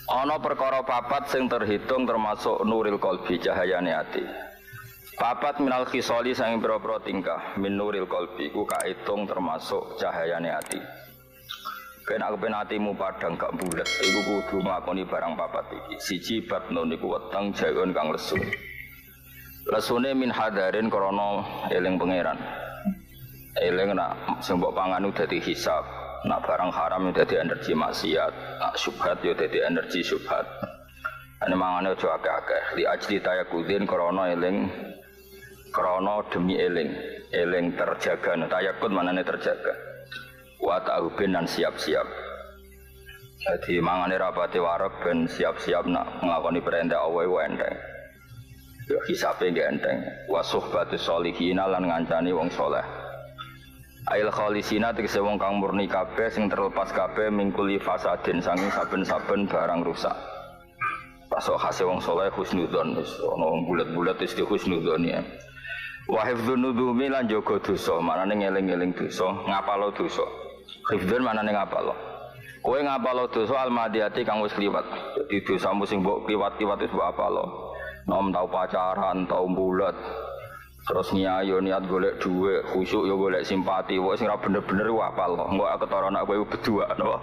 Ana perkara papat sing terhitung termasuk nuril qalbi cahayane ati. Papat minal khisali sing pira-pira tingkah min nuril qalbi ku kaitung termasuk cahayane ati. Ben aku ben atimu padang gak bulet iku kudu nglakoni barang papat iki. Siji batnun iku weteng jagon kang lesu. Lesune min hadarin krana eling pangeran. Eling nak sing mbok pangan dadi hisab. Nak barang haram itu jadi energi maksiat, nak syubhat itu jadi energi syubhat. Ini mangane ojo akeh-akeh. Li ajli tayakudin krono eling, krono demi eling terjaga. Tayakud manane terjaga. Wa ta'ubin dan siap-siap. Jadi mangane rapati wareg ben siap-siap nak nglakoni perintah Allah iku enteng. Ya hisabe nggih enteng. Wa suhbatus sholihin lan ngancani wong saleh. Ail khalisina tegese wong kang murni kabeh sing terlepas kabeh mingkuli fasadin sanging saben-saben barang rusak. Pasok khase wong saleh husnudzon wis ana wong bulet-bulet wis husnudzon ya. Wa hifdzun nudumi lan jaga dosa, manane ngeling-eling dosa, ngapalo dosa. Hifdzun manane ngapalo. Kowe ngapalo dosa almadiyati kang wis kliwat. Dadi dosamu sing mbok kliwat-kliwat wis mbok apalo. Nom tau pacaran, tau bulet. Terus nyayo niat golek dhuwit, khusyuk yo golek simpati, wong sing ora bener-bener ku apal. Engko aku ketara anak kowe berdua, napa?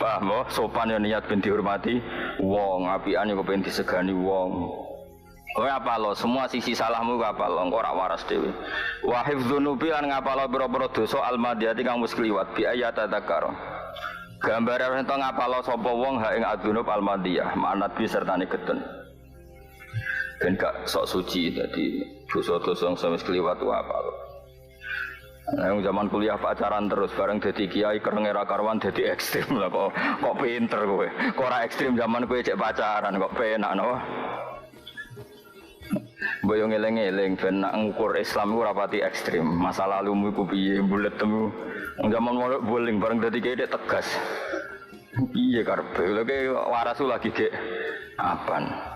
Paham, sopan yo niat ben dihormati wong, apian yo kepen disegani wong. Kowe apal semua sisi salahmu ku apal, engko ora waras dhewe. Wa hifdzunubi lan ngapal pira-pira dosa almadiyati kang wis kliwat bi ayat tadzakar. Gambaran ento ngapal sapa wong ha ing adzunub almadiyah, manat bi sertane gedhen. Ben gak sok suci tadi dosa-dosa yang wis kliwat apa lho. Yang zaman kuliah pacaran terus bareng dadi kiai kereng era karwan dadi ekstrem lah kok pinter kowe. Kok ora ekstrem zaman kowe cek pacaran kok penak no. Boyo ngeleng-eling ben nak ngukur Islam iku ora pati ekstrem. Masa lalumu iku piye buletmu. Zaman mondok boling bareng dadi kiai tegas. Piye karepe lho waras lagi gek apan.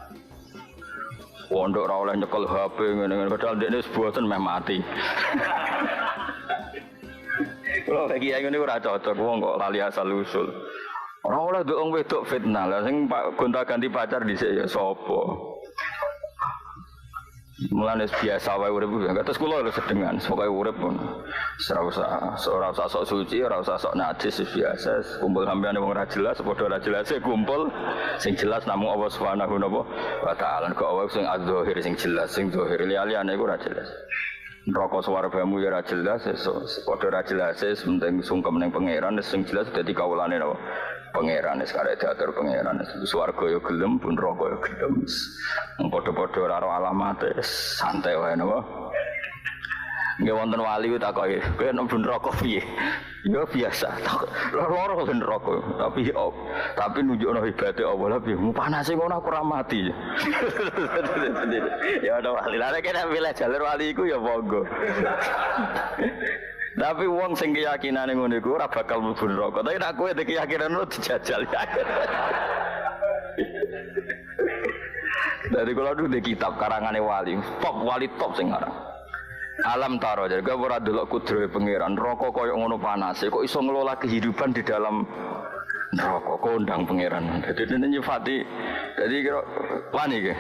Pondok ora oleh nyekel HP ngene-ngene padahal dekne wis boten meh mati. Kalau lagi yang ini ora cocok wong kok lali asal usul. Ora oleh nduk wong wedok fitnah. Lah sing gonta-ganti pacar dhisik ya sapa? Mulane biasa wae urip ya. Terus kula lho sedengan, pokoke urip pun ora usah sok suci, ora usah sok najis biasa. Kumpul sampeyan wong ora jelas, padha ora jelas kumpul. Sing jelas namung Allah Subhanahu wa taala. Kok wae sing adzahir sing jelas, sing zahir liyane iku ora jelas. Neraka swargamu ya ora jelas, padha ora jelas, penting sungkem ning pangeran sing jelas dadi kawulane napa? Pangeran wis karek diatur pangeran swarga ya gelem pun neraka ya gelem. Padha-padha ora ro alamate santai wae napa. Nggih wonten wali ku takoki, kowe nek ben neraka piye? Ya biasa. Loro ben neraka, tapi nunjukno hebate Allah lha piye? Panase ngono aku ora mati. Ya ana wali. Lah nek milih jalur wali iku ya monggo. Tapi wong sing keyakinane ngono iku ora bakal mlebu neraka. Tapi nek kowe iki keyakinan lu dijajal ya. Dari kula dulu di kitab karangane wali, top sing aran. Alam taro jadi kowe ora delok kudrohe pangeran, neraka koyo ngono panase, kok iso ngelola kehidupan di dalam neraka kondang pangeran. Dadi dene nyifati. Dadi kira wani iki.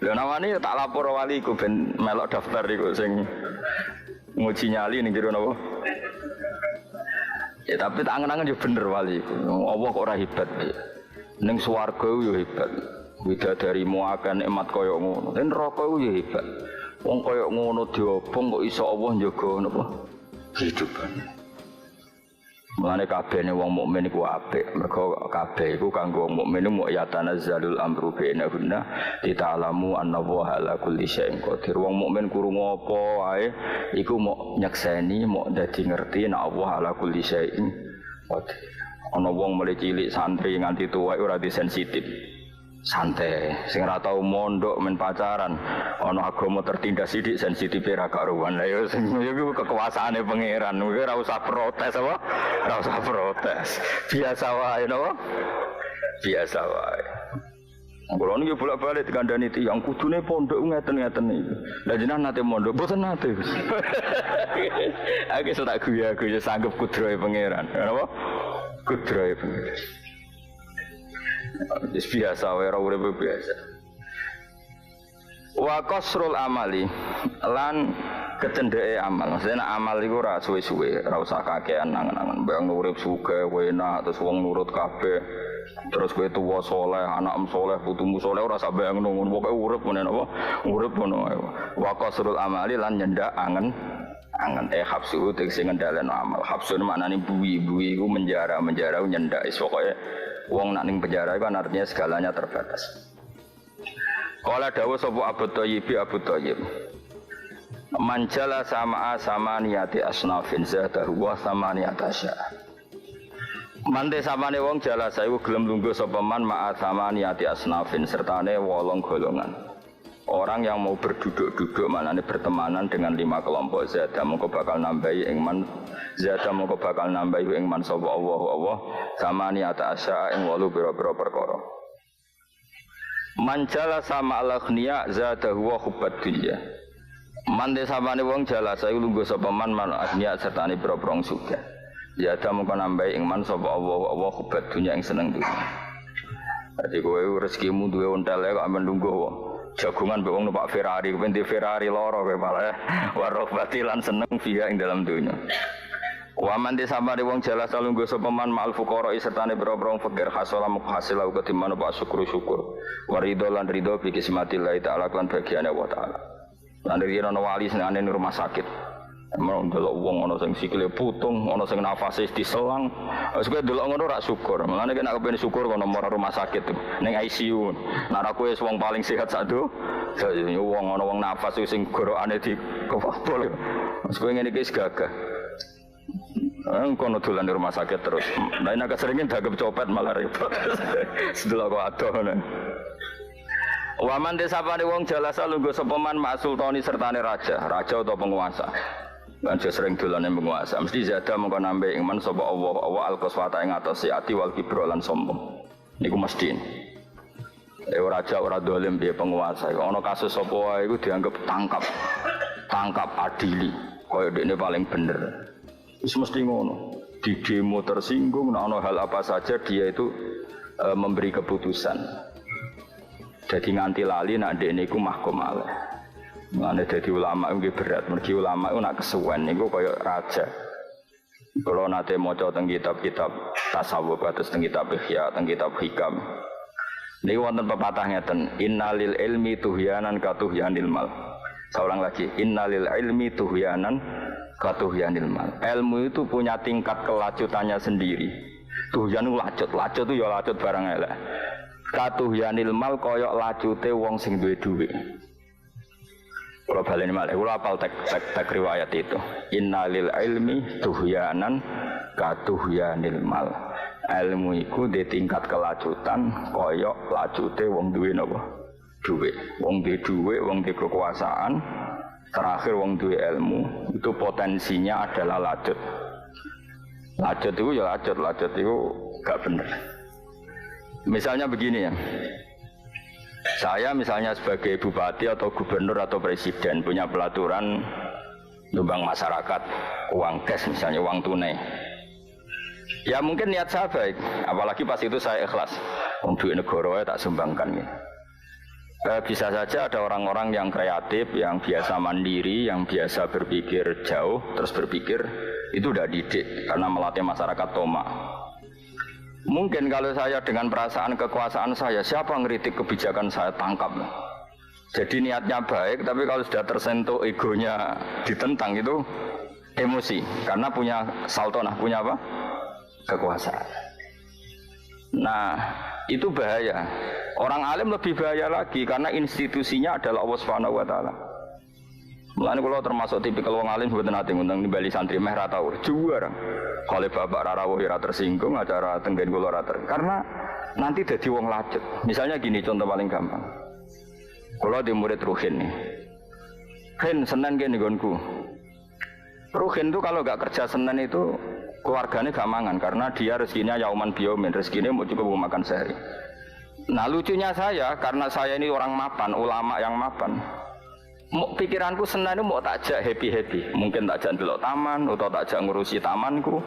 Lha namane tak lapor wali iku ben melok daftar iku sing nguji nyali ning jero napa? Ya tapi tak angen-angen yo bener wali iku. Allah kok ora hebat. Ning swarga yo hebat. Widadarimu akan nikmat koyo ngono. Ning neraka yo hebat. Wong koyo ngono diobong kok iso Allah njaga napa? Kehidupan. Mulane kabehne wong mukmin iku apik. Mergo kabeh iku kanggo wong mukmin mu yatanazzalul amru bainahunna dita'lamu annallaha ala kulli syai'in qadir. Wong mukmin krungu apa wae iku mok nyekseni, mok dadi ngerti nek Allah ala kulli syai'in qadir. Ana wong mulai cilik santri nganti tuwa ora disensitif. Santai, sing ora tau mondok men pacaran, ana agama tertindas sithik sensitif ra karuan. Lah ya sing iku kekuasaane pangeran, ora usah protes apa? Ora usah protes. Biasa wae napa? Biasa wae. Kulo niki bolak-balik dikandani tiyang kudune pondok ngeten-ngeten iki. Lah jenengan nate mondok, mboten nate. Aku tak guya-guya sanggup kudrohe pangeran. Napa? Kudrohe pangeran. Wis biasa wae ora urip biasa. Wa qasrul amali lan kecendeke amal. Maksudnya nek amal iku ora suwe-suwe, ora usah kakean nangen-nangen. Mbang urip sugih, enak terus wong nurut kabeh. Terus kowe tuwa saleh, anakmu saleh, putumu saleh ora sak bayang ngono. Pokoke urip ngene apa? Urip ngono ae. Wa qasrul amali lan nyendak angen habsu tegese ngendhaleno amal. Habsu maknane buwi iku menjara nyendak. Pokoke wong nak ning penjara iku artinya segalanya terbatas. Kala dawuh sapa Abu Thayyib manjala sama niati asnafin zatahu wa samaniyata sya. Mante samane wong jala saewu gelem lungguh sapa man ma'a samaniyati asnafin sertane 8 golongan. Orang yang mau berduduk-duduk manane bertemanan dengan 5 kelompok zada mongko bakal nambahi ing man sapa Allah samaniyata sya ing 8 pira-pira perkara. Manjala sama al-aghniya zadahu wa hubbat dunya. Mande samane wong jala sae lungguh sapa man aghniya sertane boro-borong sugih. Zada mongko nambahi ing man sapa Allah hubbat dunya ing seneng dunya. Dadi kowe rezekimu duwe ontel kok amen lungguh wong. Jagungan mbek wong numpak Ferrari, kepen di Ferrari loro kowe malah warok batilan seneng via ing dalam dunya. Wa man disabari wong jala salungguh sapa man ma'al fuqara sertane boro-boro fakir hasala mukhasilau ketiman apa syukur wa ridho lan ridho bi kismatillah taala lan bagiane Allah taala. Lan yen ana wali senengane ning rumah sakit. Emang delok wong ana sing sikile putung, ana sing nafase diselang. Wis kowe delok ngono ora syukur. Mulane nek kepengin syukur kono nomor rumah sakit tuh ning ICU. Nek kowe wis wong paling sehat satu, wong ana wong nafas sing gorokane di kepala. Wis kowe ngene iki gagah. Kono dolan di rumah sakit terus. Nah ini agak seringin dagep copet malah repot. Setelah kau adoh. Waman desapane wong jalasa lungguh sapa man ma'sultani sertane raja atau penguasa. Lan sering dolan ning penguasa. Mesti zada mengko nambah iman sapa Allah al-qaswata ing atase ati wal kibra lan sombong. Niku mesti. Raja ora dolim piye penguasa. Ana kasus sapa wae iku dianggap tangkap adili. Kaya dekne paling bener. Itu mesti ngono. Di demo tersinggung, ana hal apa saja dia itu memberi keputusan. Jadi nganti lali nak ndek niku mahkum alaih. Mane dadi ulama iki berat, mergi ulama iku nak kesuwen niku kaya raja. Kalau nate maca teng kitab-kitab tasawuf kados teng kitab Ihya, teng kitab Hikam. Niku wonten pepatah ngeten, innalil ilmi tuhyanan katuhyanil mal. Seorang lagi, innalil ilmi tuhyanan katuhyanil mal. Ilmu itu punya tingkat kelacutannya sendiri. Tuhyan itu lacut itu ya lacut barang elek. Katuhyanil mal koyok lacute wong sing duwe dhuwit. Kalau baleni malih, kula apal tek riwayat itu. Innalil ilmi tuhyanan katuhyanil mal. Ilmu iku di tingkat kelacutan koyok lacute wong duwe napa? Dhuwit. Wong duwe dhuwit, wong duwe kekuasaan. Terakhir wong duwe ilmu itu potensinya adalah lacut. Lacut itu ya lacut itu gak bener. Misalnya begini ya. Saya misalnya sebagai bupati atau gubernur atau presiden punya pelaturan nyumbang masyarakat uang cash misalnya uang tunai. Ya mungkin niat saya baik, apalagi pas itu saya ikhlas. Wong duit negara tak sumbangkan ya. Bisa saja ada orang-orang yang kreatif, yang biasa mandiri, yang biasa berpikir jauh, terus berpikir itu udah didik karena melatih masyarakat tomak. Mungkin kalau saya dengan perasaan kekuasaan saya, siapa ngeritik kebijakan saya tangkap. Jadi niatnya baik, tapi kalau sudah tersentuh egonya ditentang itu emosi, karena punya saltonah, punya apa? Kekuasaan. Nah, itu bahaya. Orang alim lebih bahaya lagi karena institusinya adalah Allah Subhanahu wa taala. Mulane kula termasuk tipikal wong alim mboten nate ngundang nimbali santri meh ra tau juara. Kalau bapak rarawuh ora tersinggung acara tenggen kula ora karena nanti dadi wong lacut. Misalnya gini contoh paling gampang. Kula di murid Ruhin nih. Ruhin Senin kene nggonku. Ruhin itu kalau enggak kerja Senin itu keluarganya gak mangan karena dia rezekinya yauman biomin, rezekinya mau cukup makan sehari. Nah lucunya saya, karena saya ini orang mapan, ulama yang mapan, pikiranku Senin itu mau takjak happy-happy, mungkin takjak delok taman, atau takjak ngurusi tamanku,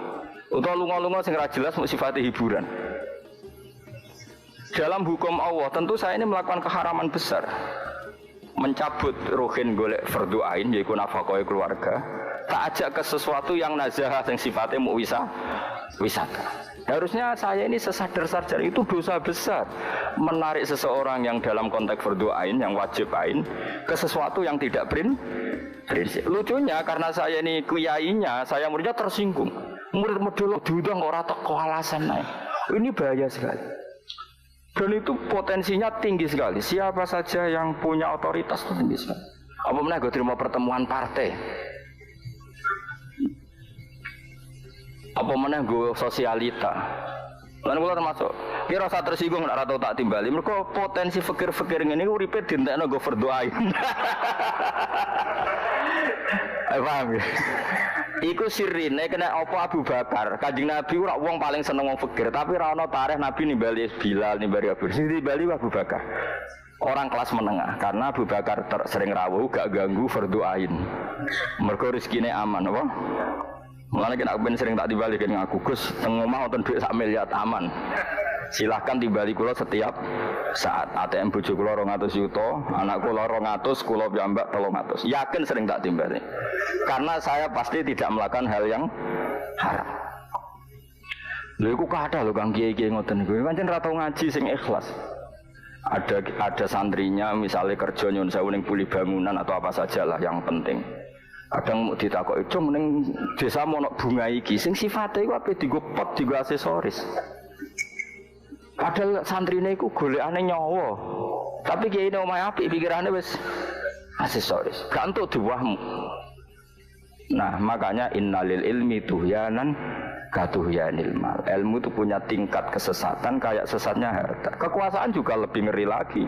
atau lunga-lunga sing ra jelas mau sifatnya hiburan. Dalam hukum Allah tentu saya ini melakukan keharaman besar. Mencabut ruhin golek fardu ain yaiku nafkah keluarga, tak ajak ke sesuatu yang nazahah yang sifatnya mau wisata. Harusnya saya ini sesadar-sadar itu dosa besar menarik seseorang yang dalam konteks fardu ain yang wajib ain ke sesuatu yang tidak prinsip. Lucunya karena saya ini kuyainya, saya muridnya tersinggung. Murid model diundang orang teko alasan naik. Ini bahaya sekali. Dan itu potensinya tinggi sekali. Siapa saja yang punya otoritas itu tinggi sekali. Apa mana gue terima pertemuan partai? Apa mana gue sosialita? Lalu gue termasuk. Kira rasa tersinggung nak rata tak timbali. Mereka potensi fikir-fikir ini uripe dintekno gue berdoain. Paham ya? Iku sirine kena apa Abu Bakar. Kanjeng Nabi ora wong paling seneng wong fikir, tapi ora ana tarikh Nabi nimbali Bilal, nimbali Abu. Sing nimbali Abu Bakar. Orang kelas menengah karena Abu Bakar sering rawuh gak ganggu fardu ain. Mergo rezekine aman apa? Mulane kena ben sering tak timbali kene ngaku Gus, teng omah wonten dhuwit sak miliar aman. Silahkan timbali kula setiap saat. ATM bojo kula 200 juta, anak kula 200, kula piyambak 300. Yakin sering tak timbali. Karena saya pasti tidak melakukan hal yang haram. Lha iku kathah lho Kang kiai-kiai ngoten niku. Pancen ra tau ngaji sing ikhlas. Ada santrinya misalnya kerja nyun sewu ning puli bangunan atau apa sajalah yang penting. Kadang ditakoki, "Cung ning desa ono bunga iki sing sifate iku ape dienggo pot, dienggo aksesoris." Padahal santrine iku golekane nyawa. Tapi kiai ini omahe apik pikirane wis aksesoris. Gak entuk diwahmu. Nah, makanya innalil ilmi tuhyanan katuhyanil mal. Ilmu itu punya tingkat kesesatan kayak sesatnya harta. Kekuasaan juga lebih ngeri lagi.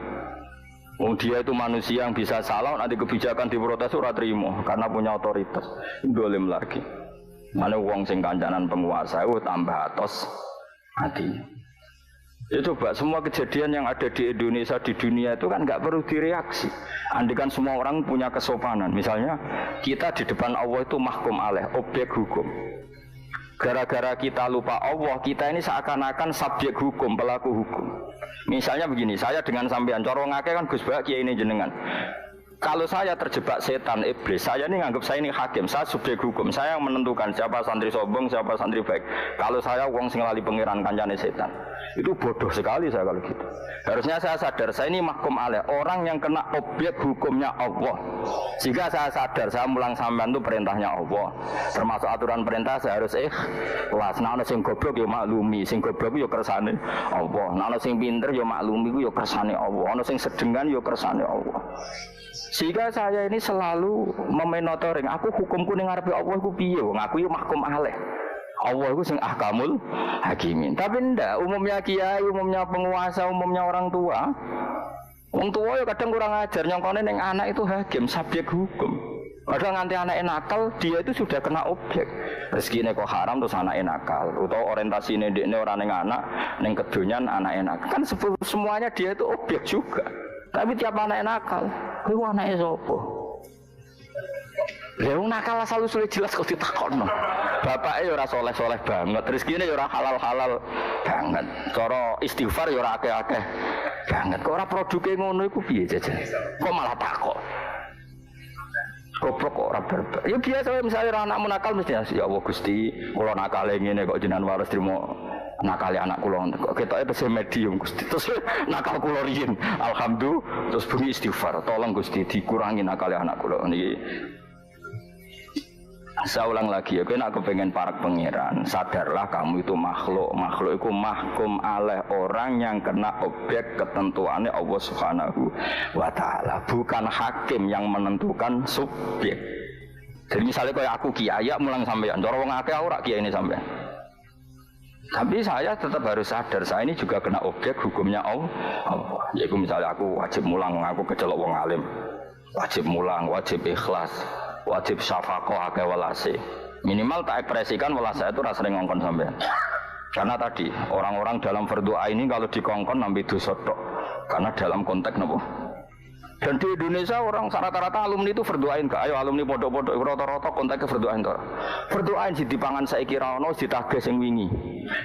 Dia itu manusia yang bisa salah, nanti kebijakan diprotes ora trimo karena punya otoritas. Dolim lagi. Mana wong sing kancanan penguasa itu tambah atos hati. Ya coba semua kejadian yang ada di Indonesia di dunia itu kan nggak perlu direaksi. Andikan semua orang punya kesopanan. Misalnya kita di depan Allah itu mahkum alaih, objek hukum. Gara-gara kita lupa Allah, kita ini seakan-akan subjek hukum, pelaku hukum. Misalnya begini, saya dengan sampean corong ngake kan Gus Bak kiai ini jenengan. Kalau saya terjebak setan iblis, saya ini nganggap saya ini hakim, saya subjek hukum, saya yang menentukan siapa santri sombong, siapa santri baik. Kalau saya wong sing lali pangeran kancane setan, itu bodoh sekali saya kalau gitu. Harusnya saya sadar, saya ini mahkum alaih, orang yang kena objek hukumnya Allah. Jika saya sadar, saya mulang sampean itu perintahnya Allah. Termasuk aturan perintah saya harus ikhlas. Nah, ana sing goblok ya maklumi, sing goblok ya kersane Allah. Nah, ana sing pinter ya maklumi ku ya kersane Allah. Ana sing sedengan ya kersane Allah. Sehingga saya ini selalu memenotoring, aku hukumku ning ngarepe Allah ku piye? Wong aku yo mahkum alaih. Allah itu sing ahkamul hakimin. Tapi ndak, umumnya kiai, umumnya penguasa, umumnya orang tua. Wong tua ya kadang kurang ajar nyongkone ning anak itu hakim, subjek hukum. Padahal nganti anaknya nakal, dia itu sudah kena objek. Rezekine kok haram terus anaknya nakal, utawa orientasine ndekne ora ning anak, ning kedonyan anaknya nakal. Kan semuanya dia itu objek juga. Tapi tiap anaknya nakal, kuwi anake sapa? Lha wong nakal asal usule jelas kok ditakokno. Bapake ya ora soleh-soleh banget, rezekine ya ora halal-halal banget. Cara istighfar ya ora akeh-akeh banget. Kok ora produke ngono iku piye jajan? Kok malah takok. Goblok kok ora berber. Ya biasa misalnya ora anakmu nakal mesti ya Allah Gusti, kula nakale ngene kok jenengan waras trimo nakali anak kula kok ketoke tesih medium Gusti. Terus nakal kula riyin. Alhamdulillah terus bengi istighfar. Tolong Gusti dikurangi nakali anak kula niki. Saya ulang lagi ya, kowe nek kepengen parak pangeran, sadarlah kamu itu makhluk. Makhluk itu mahkum alaih, orang yang kena objek ketentuannya Allah Subhanahu wa taala, bukan hakim yang menentukan subjek. Jadi misalnya kayak aku kiai mulang sampean, cara wong akeh ora kiai ini sampean. Tapi saya tetap harus sadar, saya ini juga kena objek hukumnya Allah. Yaitu misalnya aku wajib mulang, aku kecelok wong alim. Wajib mulang, wajib ikhlas, wajib syafaqah akeh welase. Minimal tak ekspresikan welase itu rasa sering ngongkon sampean. Karena tadi orang-orang dalam fardu ain ini kalau dikongkon nampi dosa tok. Karena dalam konteks napa? Dan di Indonesia orang rata-rata alumni itu fardu ain gak? Ayo alumni pondok-pondok rata-rata kontaknya fardu ain to. Fardu ain sing dipangan saiki ra ono ditagih sing wingi.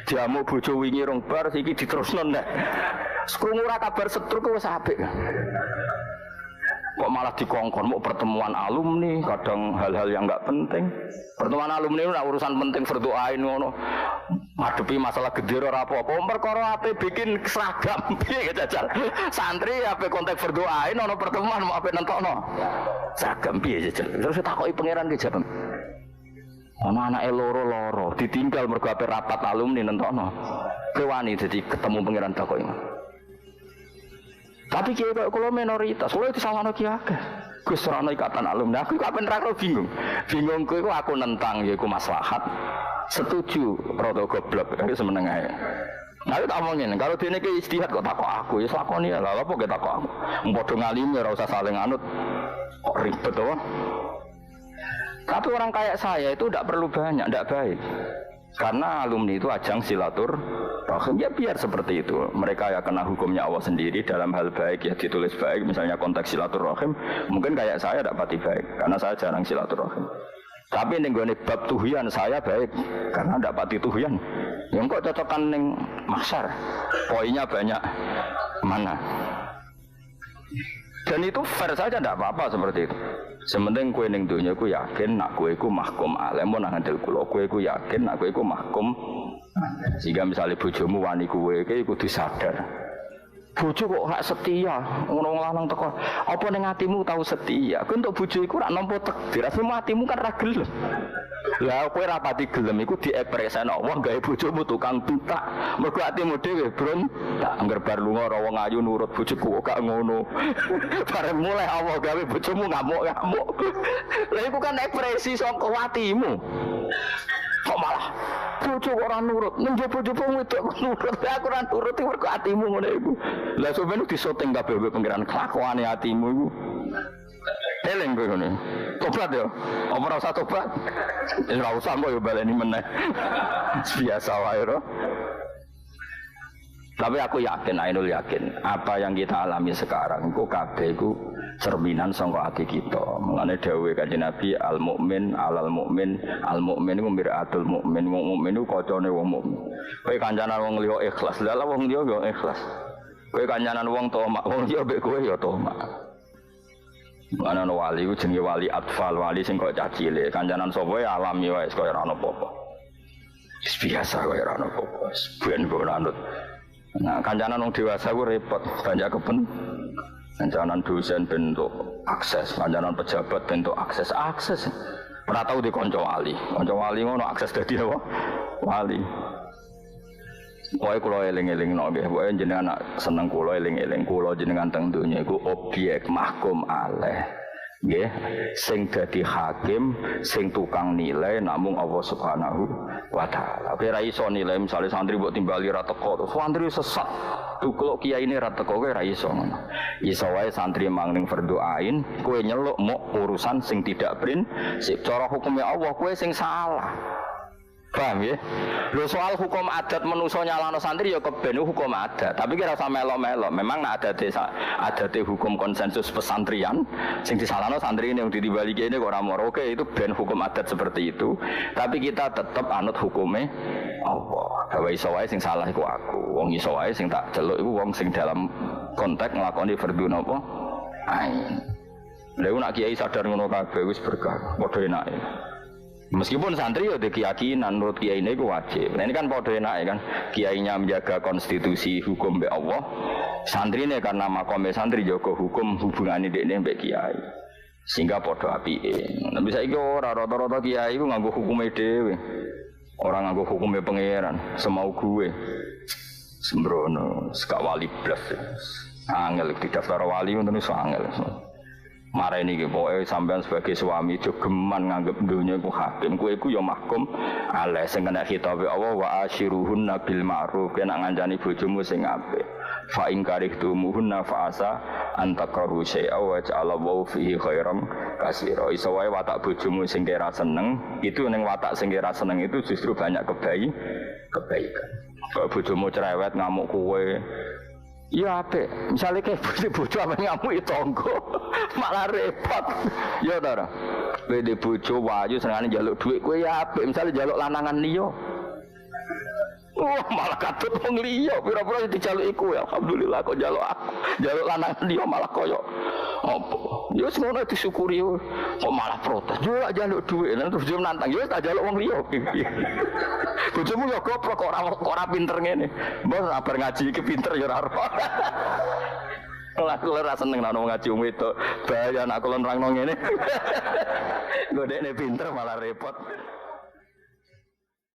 Jamu bojo wingi rong bar iki diterusno nek. Krungu ora kabar setruk wis apik. Kok malah dikongkon mau pertemuan alumni, kadang hal-hal yang enggak penting. Pertemuan alumni itu urusan penting berdoain ngono. Ngadepi masalah gede ora apa-apa, perkara ape bikin seragam piye jajal. Santri ape konteks berdoain ono pertemuan mau ape nentokno. Seragam piye jajal. Terus takoki pangeran ki jaban. Ono anake loro ditinggal mergo ape rapat alumni nentokno. Kewani dadi ketemu pangeran takoki. Tapi kiai kalau minoritas, kalau itu salah kiai akeh. Gus ora ana ikatan alumni, aku kapan ra bingung. Bingung ku aku nentang yaiku maslahat. Setuju rada goblok, iki semeneng ae. Nah, tak omongin, kalau dene ki istihad kok takok aku, ya lakoni ya lha apa takok aku. Padha ngalime ora usah saling anut. Kok ribet to. Tapi orang kayak saya itu tidak perlu banyak, tidak baik. Karena alumni itu ajang silaturahim, ya biar seperti itu. Mereka ya kena hukumnya Allah sendiri dalam hal baik ya ditulis baik. Misalnya konteks silaturahim, mungkin kayak saya tidak pati baik karena saya jarang silaturahim. Tapi nenggone bab tuhian saya baik karena tidak pati tuhian. Yang kok cocokan neng mahsyar, poinnya banyak mana. Dan itu fair saja, tidak apa-apa seperti itu. Sementing kue ning dunya ku yakin nak kue ku mahkum alem mau nang ngandel kula kue ku yakin nak kue ku mahkum. Sehingga misalnya bojomu wani kue kudu sadar. Bojo kok gak setia, ngono lanang teko. Apa ning atimu tahu setia? Ku untuk bojo iku rak nampa takdir, asline atimu kan ra gelem. Lah kowe ra pati gelem iku diekspreseno Allah gawe bojomu tukang tutak. Mergo atimu dhewe bron tak angger bar lunga ora wong ayu nurut bojoku kok gak ngono. Bareng mulai Allah gawe bojomu ngamuk-ngamuk. Lah iku kan ekspresi saka atimu. Kok malah bojo ora nurut, menjopo-jopo wedok nurut. Aku ora nurut iki mergo atimu ngono iku. Lah sampeyan disoting kabeh pengiran kelakuane atimu iku. Eling kowe ngene. Tobat yo. Apa ora usah tobat? Ora usah kok yo baleni meneh. Biasa wae ro. Tapi aku yakin, Ainul yakin, apa yang kita alami sekarang itu kabeh iku cerminan sangka ati kita. Mulane dawuhe Kanjeng Nabi al-mukmin alal mukmin, al-mukmin iku mir'atul mukmin, wong mukmin iku kacane wong mukmin. Kowe kancanan wong liya ikhlas, lha wong liya yo ikhlas. Kowe kancanan wong tomak, wong liya mbek kowe yo tomak. Ana wali ku jenenge wali atfal, wali sing kok cah cilik, kancanan sapa ya alami wae kaya ora ono apa-apa. Wis biasa kaya ora ono apa-apa, ben kok anut. Nah, kancanan wong dewasa ku repot, banyak kancanan dosen bentuk akses, kancanan pejabat bentuk akses. Ora tau di kanca wali ngono akses dadi apa? Wali. Pokoke kula eling-elingno nggih, pokoke jenengan seneng kula eling-eling kula jenengan teng donya iku objek mahkum alaih. Nggih, sing dadi hakim, sing tukang nilai namung Allah Subhanahu wa taala. Ora iso nilai misale santri mbok timbali ra teko, santri sesat. Tukul kiai ini ra teko kowe ra iso ngono. Iso wae santri mang ning berdoain, kowe nyeluk mok urusan sing tidak prinsip. Cara hukumnya Allah kowe sing salah. Paham ya? Lho soal hukum adat manusa nyalano santri ya keben hukum adat. Tapi kira usah melok-melok. Memang nek adate hukum konsensus pesantrian sing disalahno santri ini yang ditibali kene kok ora moro. Oke, itu ben hukum adat seperti itu. Tapi kita tetap anut hukume Allah. Bahwa iso wae sing salah iku aku. Wong iso wae sing tak celuk iku wong sing dalam konteks nglakoni fardhu napa? Ain. Lha nek kiai sadar ngono kabeh wis berkah. Padha enake. Meskipun santri ya ada keyakinan menurut kiai ini itu wajib. Nah ini kan podo enak kan, kiainya menjaga konstitusi hukum be Allah, santri ini karena makomnya santri jaga hukum hubungannya ini be kiai, sehingga podo api. Nah bisa iki ora rata-rata kiai itu nganggo hukumnya dewe, orang nganggo hukumnya pangeran, semau gue, sembrono, sekak wali blas, angel didaftar wali untuk nusa angel. Marah ini pokoknya sampean sebagai suami jogeman nganggep dunia ku hakim ku iku ya mahkum alaih sing kena khitabe Allah wa asyiruhunna bil ma'ruf kena ngancani bojomu sing apik fa in karihtumuhunna fa asa antakrahu syai'a wa ja'alallahu fihi khairan katsira iso wae watak bojomu sing kira seneng itu ning watak sing kira seneng itu justru banyak kebaikan. Kalau bojomu cerewet ngamuk kowe iya apik, misalnya kayak bojo apa ngamuk itu tonggo, malah repot. Ya ora. Bede bojo wayu senengane njaluk dhuwit kowe ya apik, misalnya njaluk lanangan liya. Wah, malah katut wong liya, pira-pira dijaluk iku ya. Alhamdulillah kok njaluk aku. Njaluk lanang liya malah koyo apa? Ya wis ngono disyukuri kok malah protes. Yo lak njaluk dhuwit, terus yo nantang, yo tak njaluk wong liya. Bojomu yo goblok kok ora pinter ngene. Mbok sabar ngaji iki pinter ya ora ora. Lah kula ora seneng nek ngaji wong wedok. Bahaya nek kula nerangno ngene. Godekne pinter malah repot.